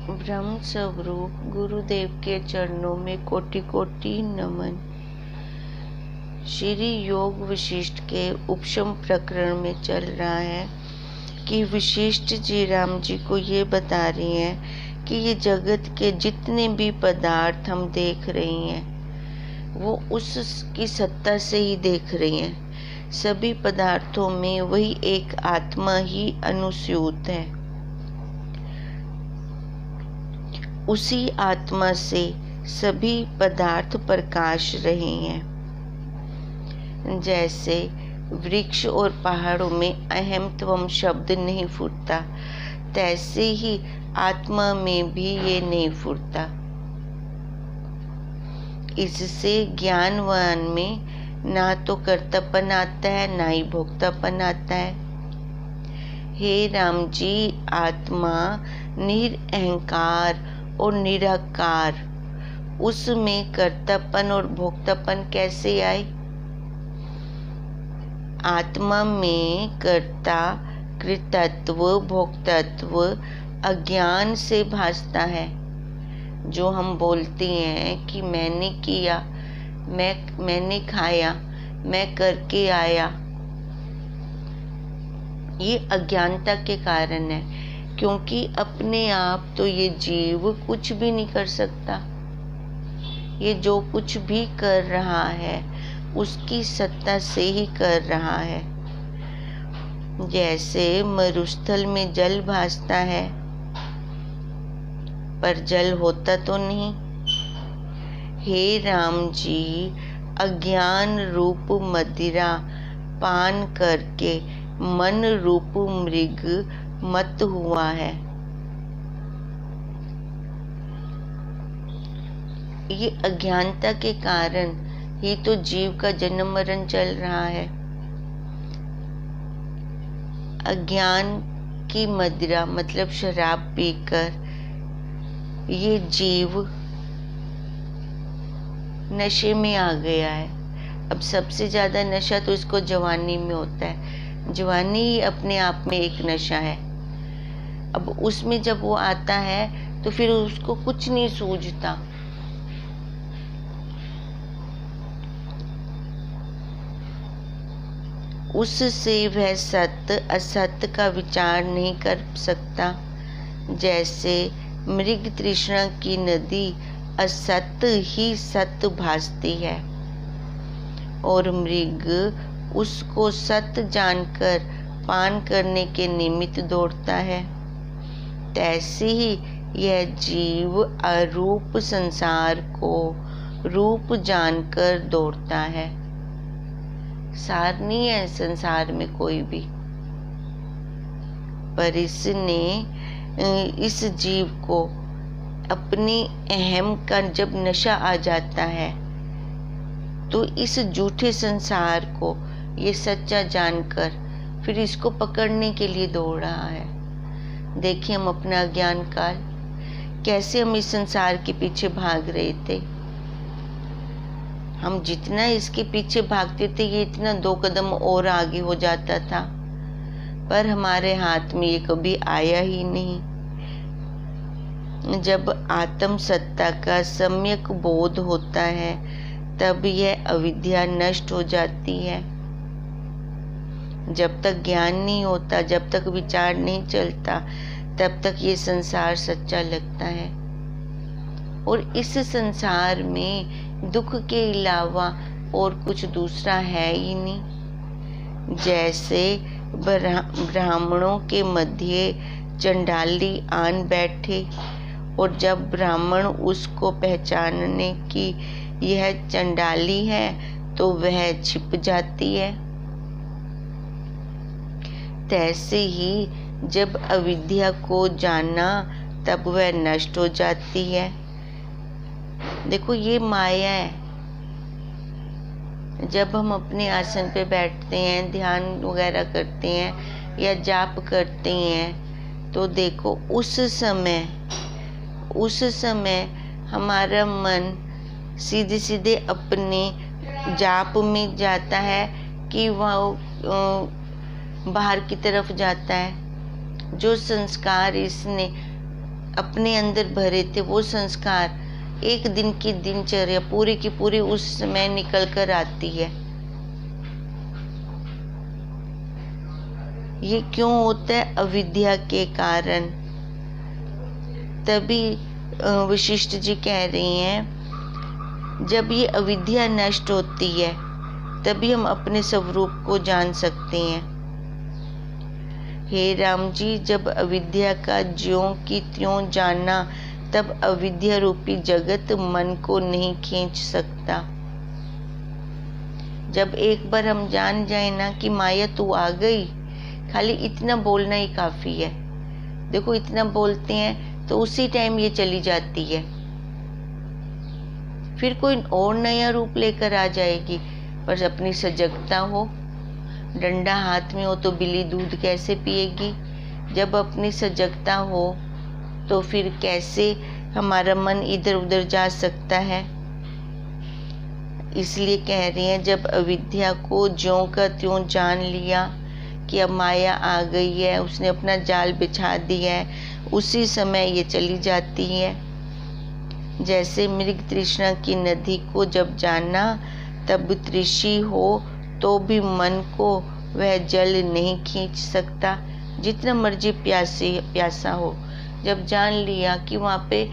ब्रह्म स्वरूप गुरुदेव के चरणों में कोटि कोटि नमन। श्री योग वशिष्ठ के उपशम प्रकरण में चल रहा है कि वशिष्ठ जी राम जी को ये बता रही हैं कि ये जगत के जितने भी पदार्थ हम देख रहे हैं वो उसकी सत्ता से ही देख रहे हैं। सभी पदार्थों में वही एक आत्मा ही अनुस्यूत है। उसी आत्मा से सभी पदार्थ प्रकाश रहे हैं। जैसे वृक्ष और पहाड़ों में अहम त्वम शब्द नहीं फूटता, तैसे ही आत्मा में भी ये नहीं फूटता। इससे ज्ञानवान में ना तो कर्तापन आता है ना ही भोक्तापन आता है। हे राम जी, आत्मा निरअहंकार और निराकार, उसमें कर्तापन और भोक्तापन कैसे आए? आत्मा में कर्ता कृतत्व भोक्तत्व अज्ञान से भासता है। जो हम बोलते हैं कि मैंने किया, मैंने खाया, मैं करके आया, ये अज्ञानता के कारण है। क्योंकि अपने आप तो ये जीव कुछ भी नहीं कर सकता। ये जो कुछ भी कर रहा है उसकी सत्ता से ही कर रहा है। जैसे मरुस्थल में जल भासता है पर जल होता तो नहीं। हे राम जी, अज्ञान रूप मदिरा पान करके मन रूप मृग मत हुआ है। ये अज्ञानता के कारण ही तो जीव का जन्म मरण चल रहा है। अज्ञान की मदिरा मतलब शराब पीकर ये जीव नशे में आ गया है। अब सबसे ज्यादा नशा तो इसको जवानी में होता है। जवानी ही अपने आप में एक नशा है। अब उसमें जब वो आता है तो फिर उसको कुछ नहीं सूझता। उससे वह सत्य असत्य का विचार नहीं कर सकता। जैसे मृग तृष्णा की नदी असत्य ही सत्य भासती है और मृग उसको सत्य जानकर पान करने के निमित्त दौड़ता है। तैसे ही यह जीव अरूप संसार को रूप जानकर दौड़ता है। सार नहीं है संसार में कोई भी, पर इसने इस जीव को अपने अहम का जब नशा आ जाता है तो इस झूठे संसार को ये सच्चा जानकर फिर इसको पकड़ने के लिए दौड़ रहा है। देखिए हम अपना ज्ञान काल कैसे हम इस संसार के पीछे भाग रहे थे। हम जितना इसके पीछे भागते थे ये इतना 2 कदम और आगे हो जाता था, पर हमारे हाथ में ये कभी आया ही नहीं। जब आत्म सत्ता का सम्यक बोध होता है तब यह अविद्या नष्ट हो जाती है। जब तक ज्ञान नहीं होता, जब तक विचार नहीं चलता, तब तक ये संसार सच्चा लगता है। और इस संसार में दुख के अलावा और कुछ दूसरा है ही नहीं। जैसे ब्राह्मणों के मध्य चंडाली आन बैठे और जब ब्राह्मण उसको पहचानने की यह चंडाली है तो वह छिप जाती है। तैसे ही जब अविद्या को जाना तब वह नष्ट हो जाती है। देखो ये माया है। जब हम अपने आसन पे बैठते हैं, ध्यान वगैरह करते हैं या जाप करते हैं तो देखो उस समय हमारा मन सीधे सीधे अपने जाप में जाता है कि वह बाहर की तरफ जाता है। जो संस्कार इसने अपने अंदर भरे थे वो संस्कार एक दिन की दिनचर्या पूरी की पूरी उस समय निकल कर आती है। ये क्यों होता है? अविद्या के कारण। तभी वशिष्ठ जी कह रही हैं, जब ये अविद्या नष्ट होती है तभी हम अपने स्वरूप को जान सकते हैं। हे राम जी, जब अविद्या का ज्यों की त्यों जानना, तब अविद्या रूपी जगत मन को नहीं खींच सकता। जब एक बार हम जान जाए ना कि माया तू आ गई, खाली इतना बोलना ही काफी है। देखो इतना बोलते हैं तो उसी टाइम ये चली जाती है, फिर कोई और नया रूप लेकर आ जाएगी। पर अपनी सजगता हो, डंडा हाथ में हो तो बिल्ली दूध कैसे पिएगी? जब अपनी सजगता हो तो फिर कैसे हमारा मन इधर उधर जा सकता है? इसलिए कह रही हैं, जब अविद्या को ज्यों का त्यों जान लिया कि अब माया आ गई है, उसने अपना जाल बिछा दिया है, उसी समय ये चली जाती है। जैसे मृग तृष्णा की नदी को जब जाना, तब तृषी हो तो भी मन को वह जल नहीं खींच सकता, जितना मर्जी प्यासा हो। जब जान लिया कि वहाँ पे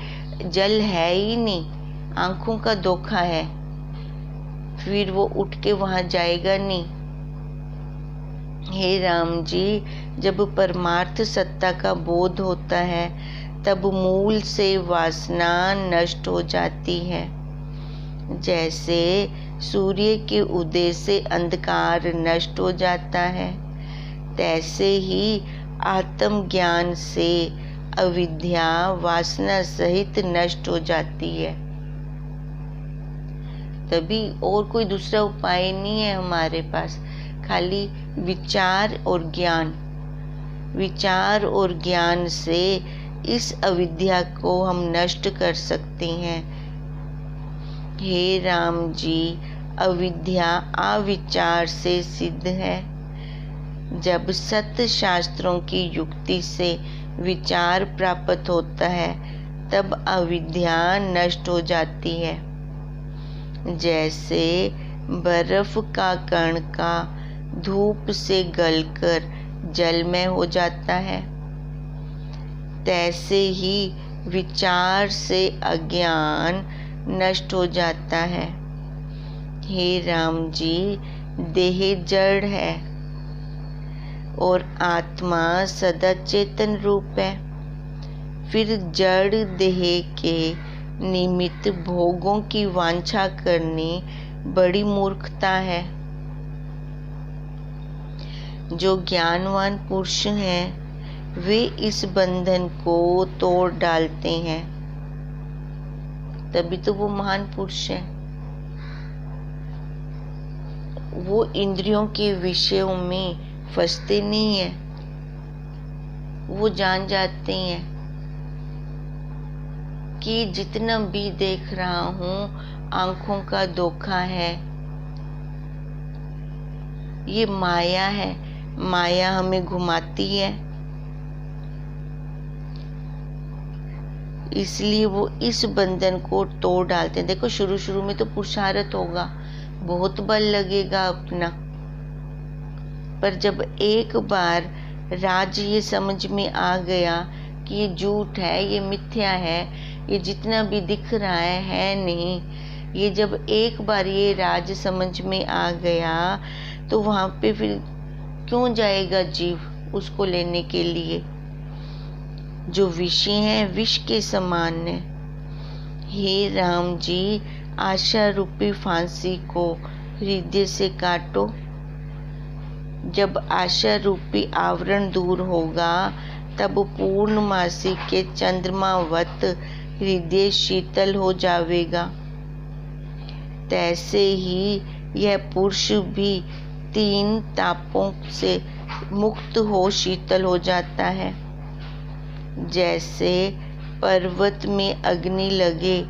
जल है ही नहीं, आंखों का धोखा है, फिर वो उठ के वहाँ जाएगा नहीं। हे राम जी, जब परमार्थ सत्ता का बोध होता है, तब मूल से वासना नष्ट हो जाती है। जैसे सूर्य के उदय से अंधकार नष्ट हो जाता है, तैसे ही आत्म ज्ञान से अविद्या वासना सहित नष्ट हो जाती है। तभी और कोई दूसरा उपाय नहीं है हमारे पास, खाली विचार और ज्ञान। विचार और ज्ञान से इस अविद्या को हम नष्ट कर सकते हैं। हे राम जी, अविद्या अविचार से सिद्ध है। जब सत्य शास्त्रों की युक्ति से विचार प्राप्त होता है, तब अविद्या नष्ट हो जाती है। जैसे बर्फ का कण का धूप से गलकर जलमय हो जाता है, तैसे ही विचार से अज्ञान नष्ट हो जाता है। हे राम जी, देह जड़ है और आत्मा सदा चेतन रूप है। फिर जड़ देह के निमित्त भोगों की वांछा करनी बड़ी मूर्खता है। जो ज्ञानवान पुरुष हैं, वे इस बंधन को तोड़ डालते हैं, तभी तो वो महान पुरुष हैं। वो इंद्रियों के विषयों में फंसते नहीं हैं, वो जान जाते हैं कि जितना भी देख रहा हूँ आंखों का धोखा है, ये माया है, माया हमें घुमाती है। इसलिए वो इस बंधन को तोड़ डालते हैं। देखो शुरू शुरू में तो पुरुषार्थ होगा, बहुत बल लगेगा अपना, पर जब एक बार राज ये समझ में आ गया कि ये झूठ है, ये मिथ्या है, ये जितना भी दिख रहा है नहीं, ये जब एक बार ये राज समझ में आ गया तो वहाँ पे फिर क्यों जाएगा जीव उसको लेने के लिए? जो विषय है विष के समान है। हे राम जी, आशा रूपी फांसी को हृदय से काटो। जब आशा रूपी आवरण दूर होगा, तब पूर्णमासी के चंद्रमावत हृदय शीतल हो जावेगा। तैसे ही यह पुरुष भी 3 तापों से मुक्त हो शीतल हो जाता है। जैसे पर्वत में अग्नि लगे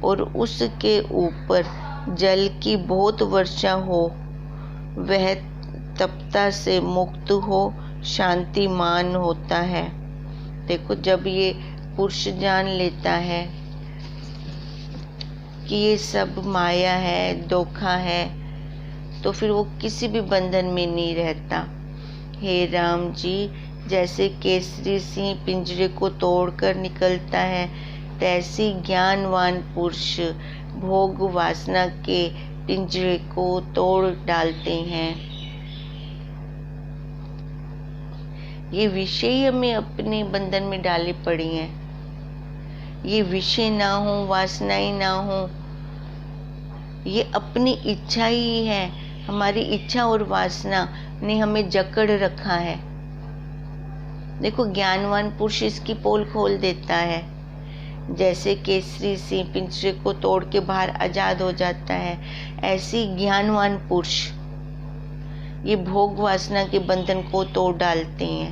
और उसके ऊपर जल की बहुत वर्षा हो, वह तपता से मुक्त हो शांतिमान होता है। देखो जब ये पुरुष जान लेता है कि ये सब माया है, धोखा है, तो फिर वो किसी भी बंधन में नहीं रहता। हे राम जी, जैसे केसरी सिंह पिंजरे को तोड़कर निकलता है, तैसी ज्ञानवान पुरुष भोग वासना के पिंजरे को तोड़ डालते हैं। ये विषय हमें अपने बंधन में डाले पड़ी हैं। ये विषय ना हो, वासनाएं ना हो, ये अपनी इच्छा ही है। हमारी इच्छा और वासना ने हमें जकड़ रखा है। देखो, ज्ञानवान पुरुष इसकी पोल खोल देता है। जैसे केसरी सिंह पिंजरे को तोड़ के बाहर आजाद हो जाता है, ऐसी ज्ञानवान पुरुष ये भोग वासना के बंधन को तोड़ डालते हैं।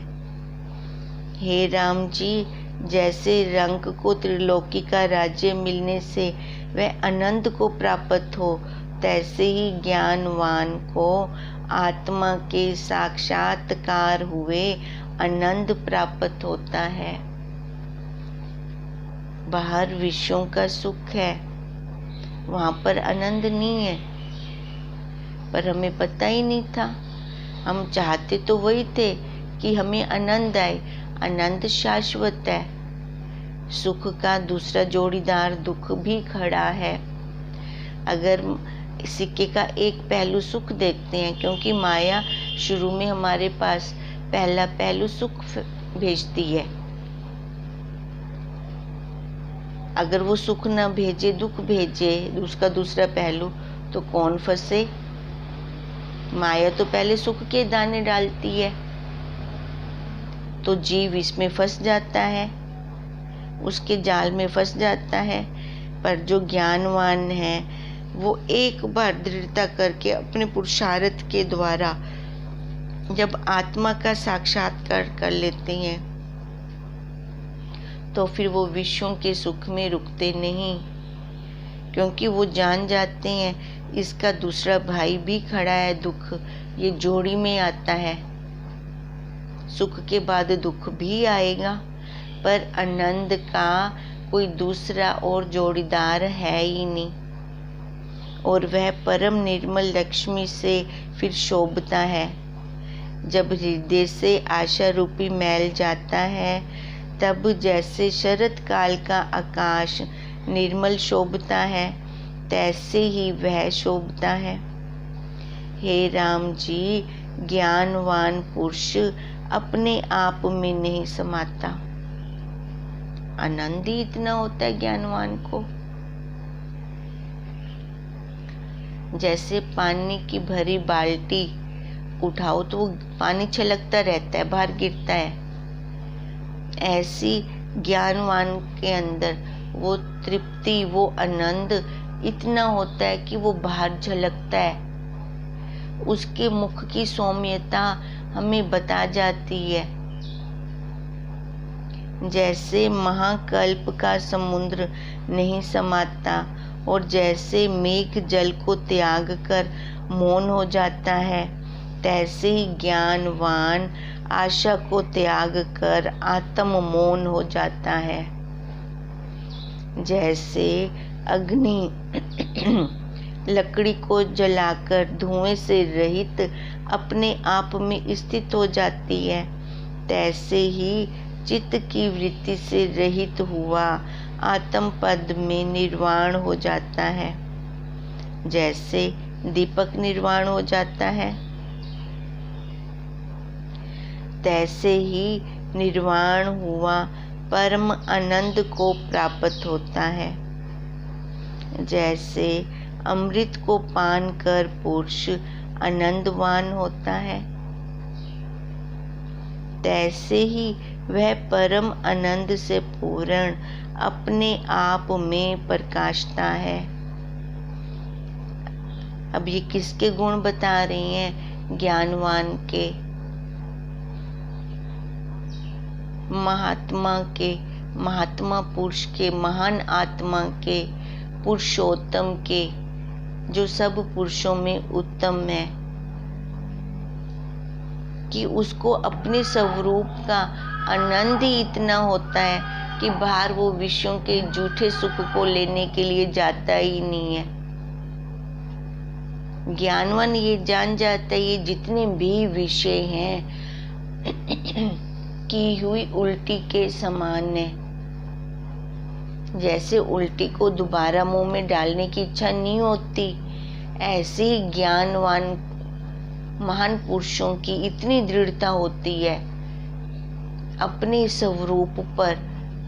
हे राम जी, जैसे रंग को त्रिलोकी का राज्य मिलने से वह आनंद को प्राप्त हो, तैसे ही ज्ञानवान को आत्मा के साक्षात्कार हुए आनंद प्राप्त होता है। बाहर विषयों का सुख है, वहां पर आनंद नहीं है, पर हमें पता ही नहीं था। हम चाहते तो वही थे कि हमें आनंद आए। आनंद शाश्वत है। सुख का दूसरा जोड़ीदार दुख भी खड़ा है। अगर सिक्के का एक पहलू सुख देखते हैं, क्योंकि माया शुरू में हमारे पास पहला पहलू सुख भेजती है। अगर वो सुख न भेजे, दुख भेजे, उसका दूसरा पहलू, तो कौन फंसे? माया तो पहले सुख के दाने डालती है, तो जीव इसमें फंस जाता है, उसके जाल में फंस जाता है। पर जो ज्ञानवान है वो एक बार दृढ़ता करके अपने पुरुषार्थ के द्वारा जब आत्मा का साक्षात्कार कर लेते हैं, तो फिर वो विश्वों के सुख में रुकते नहीं, क्योंकि वो जान जाते हैं इसका दूसरा भाई भी खड़ा है, दुख। ये जोड़ी में आता है। सुख के बाद दुख भी आएगा, पर आनंद का कोई दूसरा और जोड़ीदार है ही नहीं। और वह परम निर्मल लक्ष्मी से फिर शोभता है। जब हृदय से आशा रूपी मैल जाता है, तब जैसे शरत काल का आकाश निर्मल शोभता है, तैसे ही वह शोभता है। हे राम जी, ज्ञानवान पुरुष अपने आप में नहीं समाता। आनंद ही इतना होता है ज्ञानवान को। जैसे पानी की भरी बाल्टी उठाओ तो वो पानी छलकता रहता है, बाहर गिरता है। ऐसी ज्ञानवान के अंदर वो तृप्ति, वो आनंद इतना होता है कि वो बाहर झलकता है। उसके मुख की सौम्यता हमें बता जाती है। जैसे महाकल्प का समुद्र नहीं समाता, और जैसे मेघ जल को त्याग कर मौन हो जाता है, तैसे ही ज्ञानवान आशा को त्याग कर आत्म मौन हो जाता है। जैसे अग्नि लकड़ी को जलाकर धुएं से रहित अपने आप में स्थित हो जाती है, तैसे ही चित्त की वृत्ति से रहित हुआ आत्म पद में निर्वाण हो जाता है। जैसे दीपक निर्वाण हो जाता है, तैसे ही निर्वाण हुआ परम आनंद को प्राप्त होता है। जैसे अमृत को पान कर पुरुष आनंदवान होता है, तैसे ही वह परम आनंद से पूर्ण अपने आप में प्रकाशता है। अब ये किसके गुण बता रही हैं? ज्ञानवान के, महात्मा के, महात्मा पुरुष के, महान आत्मा के, पुरुषोत्तम के, जो सब पुरुषों में उत्तम है, कि उसको अपने स्वरूप का आनंद ही इतना होता है, कि बाहर वो विषयों के झूठे सुख को लेने के लिए जाता ही नहीं है। ज्ञानवान ये जान जाता है ये जितने भी विषय हैं की हुई उल्टी के समान है। जैसे उल्टी को दोबारा मुंह में डालने की इच्छा नहीं होती, ऐसे ही ज्ञानवान महान पुरुषों की इतनी दृढ़ता होती है अपने स्वरूप पर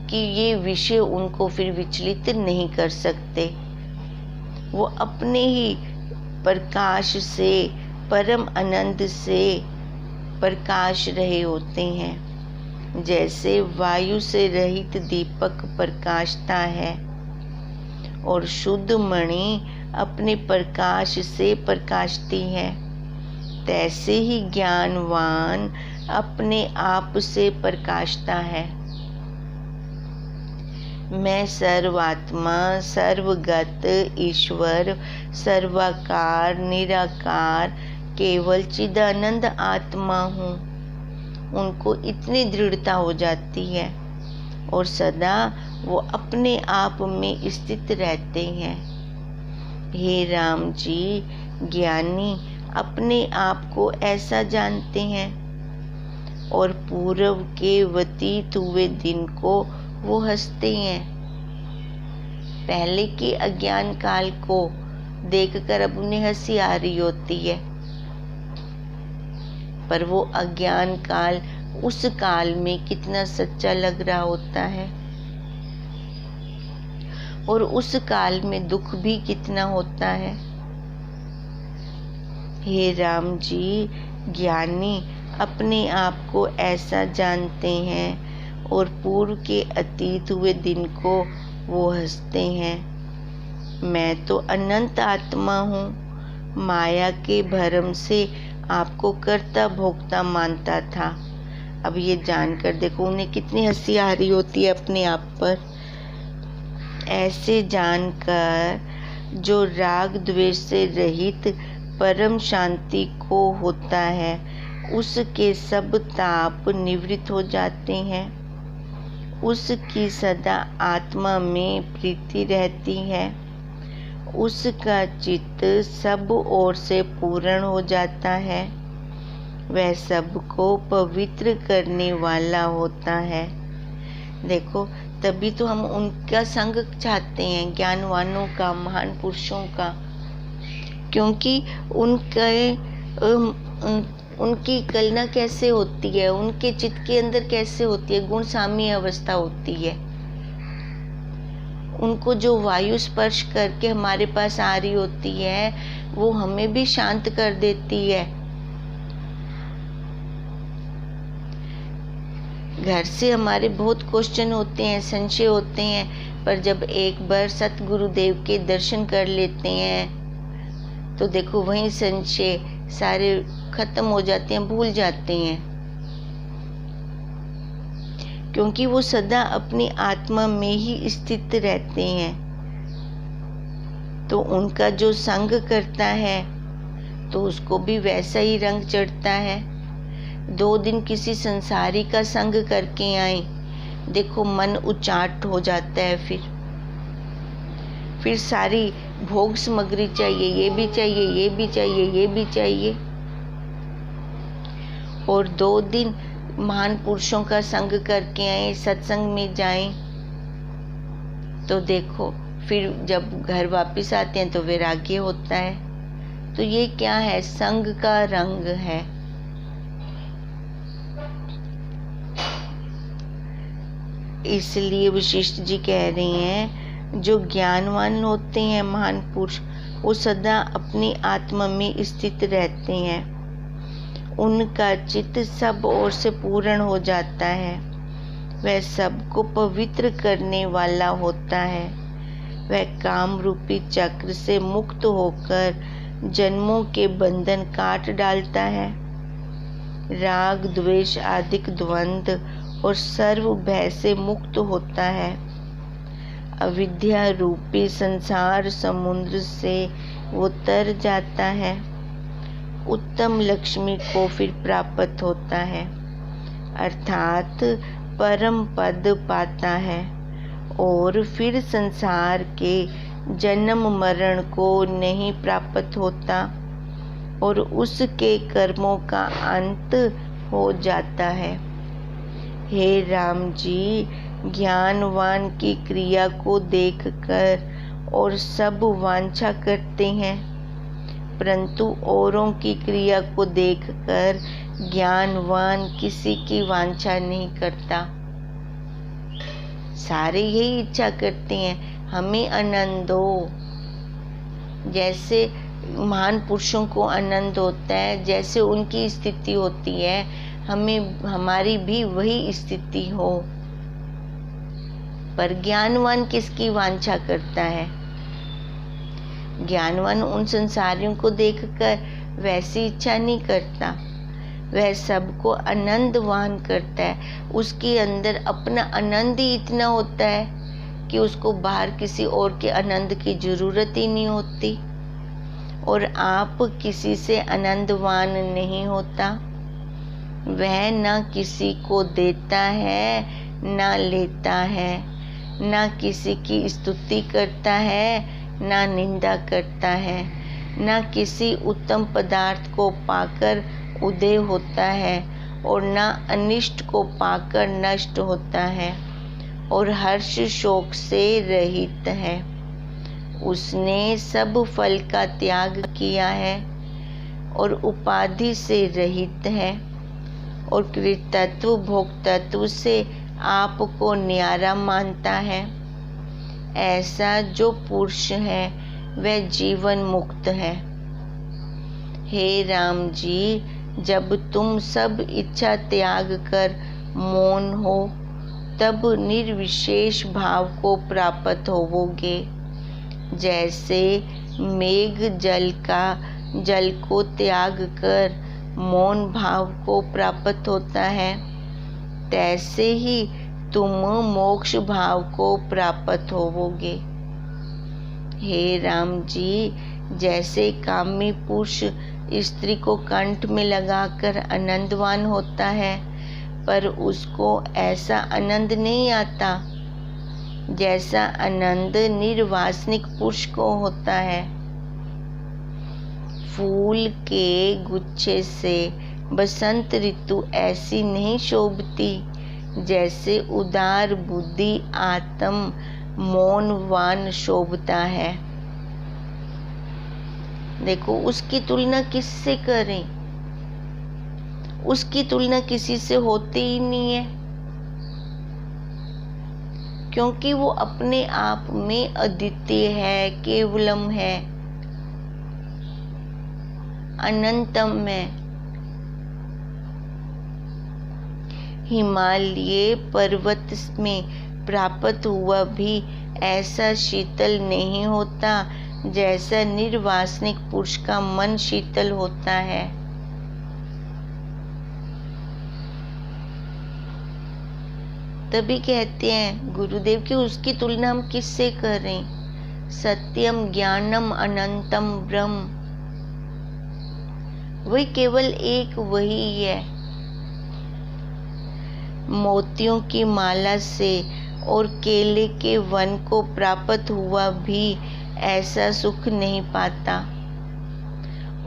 कि ये विषय उनको फिर विचलित नहीं कर सकते। वो अपने ही प्रकाश से, परम आनंद से प्रकाश रहे होते हैं। जैसे वायु से रहित दीपक प्रकाशता है और शुद्ध मणि अपने प्रकाश से प्रकाशती है, तैसे ही ज्ञानवान अपने आप से प्रकाशता है। मैं सर्वात्मा, सर्वगत ईश्वर, सर्वाकार, निराकार, केवल चिदानंद आत्मा हूँ। उनको इतनी दृढ़ता हो जाती है और सदा वो अपने आप में स्थित रहते हैं। हे राम जी, ज्ञानी अपने आप को ऐसा जानते हैं और पूर्व के व्यतीत हुए दिन को वो हंसते हैं। पहले के अज्ञान काल को देखकर अब उन्हें हंसी आ रही होती है, पर वो अज्ञान काल उस काल में कितना सच्चा लग रहा होता है और उस काल में दुख भी कितना होता है। हे राम जी, ज्ञानी अपने आप को ऐसा जानते हैं और पूर्व के अतीत हुए दिन को वो हंसते हैं। मैं तो अनंत आत्मा हूँ। माया के भ्रम से आपको कर्ता भोक्ता मानता था। अब ये जानकर देखो उन्हें कितनी हंसी आ रही होती है अपने आप पर। ऐसे जानकर जो राग द्वेष से रहित परम शांति को होता है, उसके सब ताप निवृत्त हो जाते हैं। उसकी सदा आत्मा में प्रीति रहती है। उसका चित्त सब ओर से पूर्ण हो जाता है। वह सबको पवित्र करने वाला होता है। देखो, तभी तो हम उनका संग चाहते हैं, ज्ञानवानों का, महान पुरुषों का, क्योंकि उनकी कल्पना कैसे होती है, उनके चित्त के अंदर कैसे होती है, गुण साम्य अवस्था होती है। उनको जो वायु स्पर्श करके हमारे पास आ रही होती है, वो हमें भी शांत कर देती है। घर से हमारे बहुत क्वेश्चन होते हैं, संशय होते हैं, पर जब एक बार सतगुरुदेव के दर्शन कर लेते हैं तो देखो वहीं संशय सारे खत्म हो जाते हैं, भूल जाते हैं, क्योंकि वो सदा अपनी आत्मा में ही स्थित रहते हैं। तो उनका जो संग करता है तो उसको भी वैसा ही रंग चढ़ता है। 2 दिन किसी संसारी का संग करके आए, देखो मन उचाट हो जाता है। फिर सारी भोग सामग्री चाहिए, ये भी चाहिए, ये भी चाहिए, ये भी चाहिए। और 2 दिन महान पुरुषों का संग करके आए, सत्संग में जाएं, तो देखो फिर जब घर वापस आते हैं तो वैराग्य होता है। तो ये क्या है? संग का रंग है। इसलिए वशिष्ठ जी कह रहे हैं, जो ज्ञानवान होते हैं महान पुरुष, वो सदा अपनी आत्मा में स्थित रहते हैं। उनका चित्त सब ओर से पूर्ण हो जाता है। वह सबको पवित्र करने वाला होता है। वह काम रूपी चक्र से मुक्त होकर जन्मों के बंधन काट डालता है। राग द्वेष आदि द्वंद्व और सर्व भय से मुक्त होता है। अविद्या रूपी संसार समुद्र से वो तर जाता है। उत्तम लक्ष्मी को फिर प्राप्त होता है, अर्थात परम पद पाता है और फिर संसार के जन्म मरण को नहीं प्राप्त होता और उसके कर्मों का अंत हो जाता है। हे राम जी, ज्ञानवान की क्रिया को देखकर और सब वांछा करते हैं, परंतु औरों की क्रिया को देखकर ज्ञानवान किसी की वांछा नहीं करता। सारे यही इच्छा करते हैं, हमें आनंद हो। जैसे महान पुरुषों को आनंद होता है, जैसे उनकी स्थिति होती है, हमारी भी वही स्थिति हो। पर ज्ञानवान किसकी वांछा करता है? ज्ञानवान उन संसारियों को देखकर वैसी इच्छा नहीं करता, वह सबको आनंदवान करता है। उसके अंदर अपना आनंद ही इतना होता है कि उसको बाहर किसी और के आनंद की जरूरत ही नहीं होती। और आप किसी से आनंदवान नहीं होता, वह ना किसी को देता है ना लेता है, ना किसी की स्तुति करता है ना निंदा करता है, ना किसी उत्तम पदार्थ को पाकर उदय होता है और ना अनिष्ट को पाकर नष्ट होता है, और हर्ष शोक से रहित है। उसने सब फल का त्याग किया है और उपाधि से रहित है और कृतत्व भोक्तत्व से आपको न्यारा मानता है। ऐसा जो पुरुष है वह जीवन मुक्त है। हे राम जी, जब तुम सब इच्छा त्याग कर मौन हो तब निर्विशेष भाव को प्राप्त होवोगे। जैसे मेघ जल को त्याग कर मौन भाव को प्राप्त होता है, तैसे ही तुम मोक्ष भाव को प्राप्त होवोगे। हे राम जी, जैसे कामी पुरुष स्त्री को कंठ में लगाकर आनंदवान होता है, पर उसको ऐसा आनंद नहीं आता जैसा आनंद निर्वासनिक पुरुष को होता है। फूल के गुच्छे से बसंत ऋतु ऐसी नहीं शोभती जैसे उदार बुद्धि आत्म मौनवान शोभता है। देखो, उसकी तुलना किससे करें? उसकी तुलना किसी से होती ही नहीं है, क्योंकि वो अपने आप में अद्वितीय है, केवलम है, अनंतम है। हिमालय पर्वत में प्राप्त हुआ भी ऐसा शीतल नहीं होता जैसा निर्वासनिक पुरुष का मन शीतल होता है। तभी कहते हैं गुरुदेव कि उसकी तुलना हम किससे करें? सत्यम ज्ञानम अनंतम ब्रह्म, वही केवल एक वही है। मोतियों की माला से और केले के वन को प्राप्त हुआ भी ऐसा सुख नहीं पाता,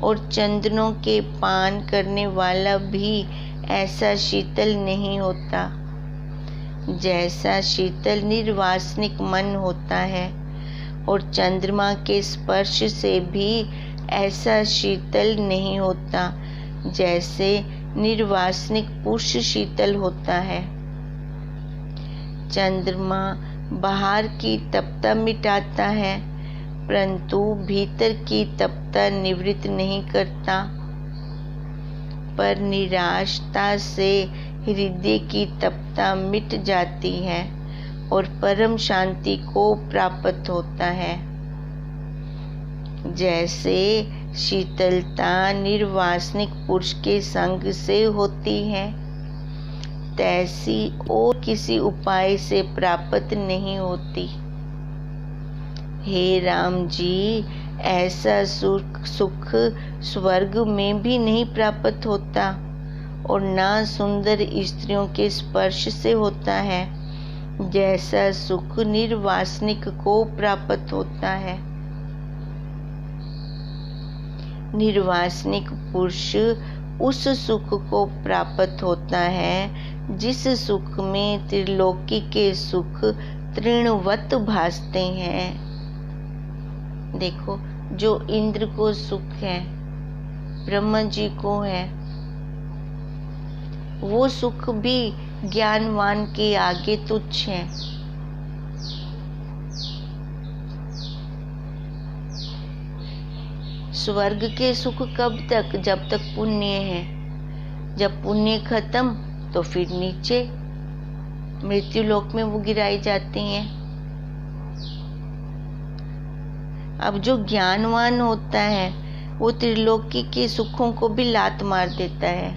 और चंदनों के पान करने वाला भी ऐसा शीतल नहीं होता जैसा शीतल निर्वासनिक मन होता है, और चंद्रमा के स्पर्श से भी ऐसा शीतल नहीं होता जैसे निर्वासनिक पुरुष शीतल होता है। चंद्रमा बाहर की तपता मिटाता है, परंतु भीतर की तपता निवृत्त नहीं करता, पर निराशता से हृदय की तपता मिट जाती है और परम शांति को प्राप्त होता है। जैसे शीतलता निर्वासनिक पुरुष के संग से होती है, तैसी और किसी उपाय से प्राप्त नहीं होती। हे राम जी, ऐसा सुख स्वर्ग में भी नहीं प्राप्त होता और ना सुंदर स्त्रियों के स्पर्श से होता है, जैसा सुख निर्वासनिक को प्राप्त होता है। निर्वासनिक पुरुष उस सुख को प्राप्त होता है जिस सुख में त्रिलोकी के सुख तृणवत भासते हैं। देखो, जो इंद्र को सुख है, ब्रह्मा जी को है, वो सुख भी ज्ञानवान के आगे तुच्छ है। स्वर्ग के सुख कब तक? जब तक पुण्य है। जब पुण्य खत्म तो फिर नीचे मृत्यु लोक में वो गिराई जाती हैं। अब जो ज्ञानवान होता है वो त्रिलोकी के सुखों को भी लात मार देता है।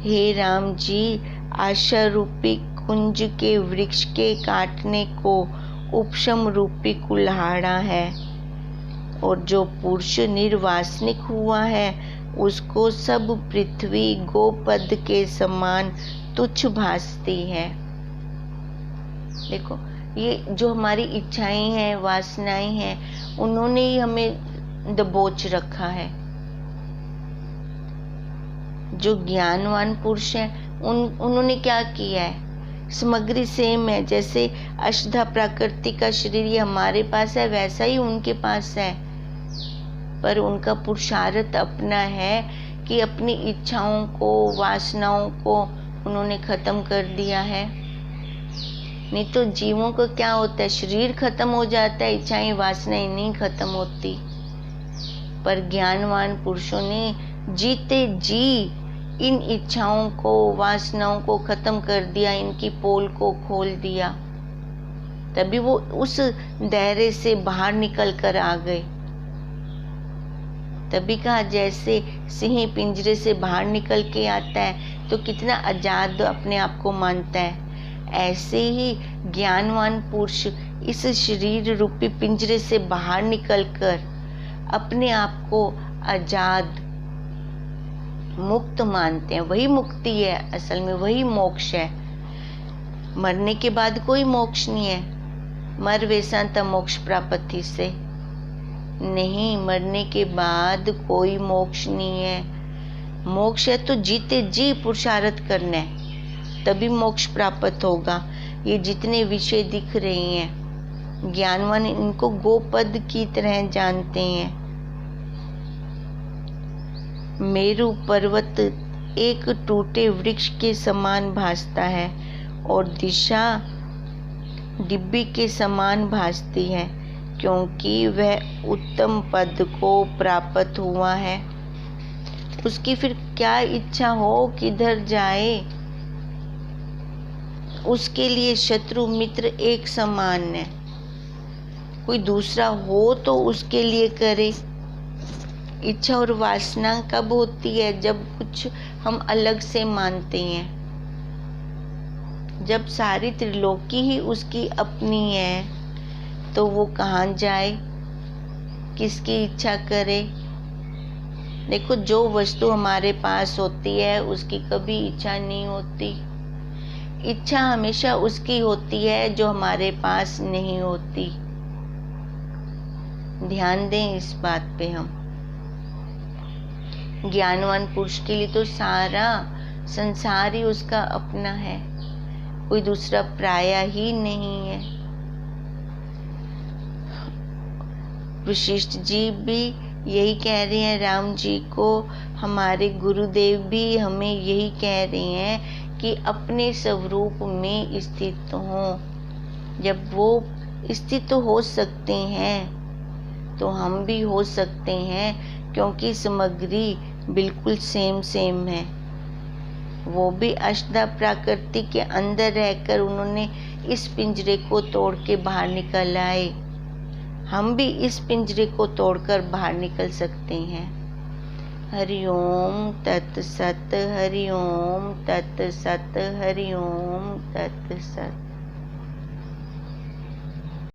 हे राम जी, आशा रूपी कुंज के वृक्ष के काटने को उपशम रूपी कुल्हाड़ा है, और जो पुरुष निर्वासनिक हुआ है उसको सब पृथ्वी गोपद के समान तुच्छ भासती है। देखो, ये जो हमारी इच्छाएं हैं, वासनाएं हैं, उन्होंने ही हमें दबोच रखा है। जो ज्ञानवान पुरुष हैं उन्होंने क्या किया है? सामग्री सेम है, जैसे अष्टधा प्रकृति का शरीर ये हमारे पास है वैसा ही उनके पास है, पर उनका पुरुषार्थ अपना है कि अपनी इच्छाओं को, वासनाओं को उन्होंने खत्म कर दिया है। नहीं तो जीवों को क्या होता है, शरीर खत्म हो जाता है, इच्छाएं वासनाएं नहीं खत्म होती। पर ज्ञानवान पुरुषों ने जीते जी इन इच्छाओं को, वासनाओं को खत्म कर दिया, इनकी पोल को खोल दिया, तभी वो उस दायरे से बाहर निकल कर आ गए। तभी कहा, जैसे सिंह पिंजरे से बाहर निकल के आता है तो कितना आजाद अपने आप को मानता है, ऐसे ही ज्ञानवान पुरुष इस शरीर रूपी पिंजरे से बाहर निकलकर अपने आप को आजाद, मुक्त मानते हैं। वही मुक्ति है, असल में वही मोक्ष है। मरने के बाद कोई मोक्ष नहीं है। मर वैसा त मोक्ष प्राप्ति से नहीं, मरने के बाद कोई मोक्ष नहीं है। मोक्ष है तो जीते जी पुरुषार्थ करना है, तभी मोक्ष प्राप्त होगा। ये जितने विषय दिख रहे हैं, ज्ञानवान इनको गोपद की तरह जानते हैं। मेरु पर्वत एक टूटे वृक्ष के समान भासता है और दिशा डिब्बी के समान भासती है, क्योंकि वह उत्तम पद को प्राप्त हुआ है। उसकी फिर क्या इच्छा हो किधर जाए, उसके लिए शत्रु मित्र एक समान है। कोई दूसरा हो तो उसके लिए करे। इच्छा और वासना कब होती है? जब कुछ हम अलग से मानते हैं, जब सारी त्रिलोकी ही उसकी अपनी है, तो वो कहाँ जाए, किसकी इच्छा करे? देखो, जो वस्तु हमारे पास होती है उसकी कभी इच्छा नहीं होती। इच्छा हमेशा उसकी होती है जो हमारे पास नहीं होती। ध्यान दें इस बात पे। हम ज्ञानवान पुरुष के लिए तो सारा संसार ही उसका अपना है, कोई दूसरा पराया ही नहीं है। वशिष्ठ जी भी यही कह रहे हैं राम जी को, हमारे गुरुदेव भी हमें यही कह रहे हैं कि अपने स्वरूप में स्थित हों। जब वो स्थित हो सकते हैं तो हम भी हो सकते हैं, क्योंकि सामग्री बिल्कुल सेम है। वो भी अष्टधा प्रकृति के अंदर रहकर उन्होंने इस पिंजरे को तोड़ के बाहर निकल आए। हम भी इस पिंजरे को तोड़कर बाहर निकल सकते हैं। हरि ओम तत्सत, हरि ओम तत्सत, हरि ओम तत्सत।